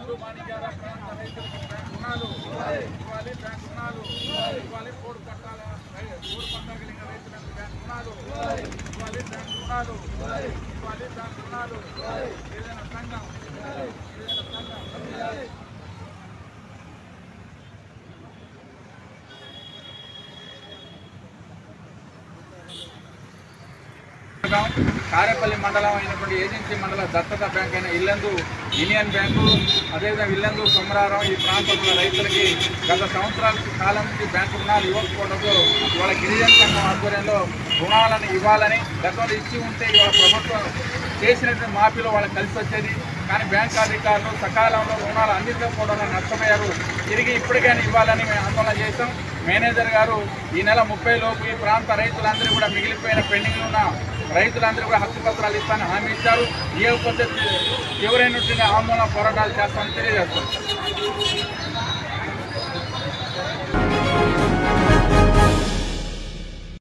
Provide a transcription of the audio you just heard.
నెల్లూరు మాణిక్యాల ప్రాంత రైతులకు బ్యాంక్ రుణాలు ఇవ్వాలి, బ్యాంక్ రుణాలు ఇవ్వాలి, పోడు పంట కలిగిన రైతులకు బ్యాంక్ రుణాలు ఇవ్వాలి, బ్యాంక్ రుణాలు ఇవ్వాలి, బ్యాంక్ రుణాలు ఏదైనా సంఘం కారేపల్లి మండలం అయినటువంటి ఏజెన్సీ మండల దత్తత బ్యాంక్ అయిన ఇల్లందు యూనియన్ బ్యాంకు, అదేవిధంగా ఇల్లందు కొమరారం ఈ ప్రాంతంలో రైతులకి గత సంవత్సరాల కాలం నుంచి బ్యాంకు రుణాలు ఇవ్వకపోవడంతో ఇవాళ గిరిజన సంఘం ఆధ్వర్యంలో రుణాలను ఇవ్వాలని, గతంలో ఇచ్చి ఉంటే ఇవాళ ప్రభుత్వం చేసినటువంటి మాఫీలో వాళ్ళకి కలిసి వచ్చేది. కానీ బ్యాంకు అధికారులు సకాలంలో రుణాలు అందించకపోవడం వల్ల నష్టపోయారు. తిరిగి ఇప్పటికైనా ఇవ్వాలని మేము ఆందోళన చేస్తాం. మేనేజర్ గారు ఈ నెల 30 లోపు ఈ ప్రాంత రైతులందరూ కూడా మిగిలిపోయిన పెండింగ్లో ఉన్న రైతులందరూ కూడా హక్కు పత్రాలు ఇస్తానని హామీ ఇచ్చారు. ఏ పద్ధతి ఎవరైనటువంటి ఆందోళన పోరాటాలు చేస్తామని తెలియజేస్తాం.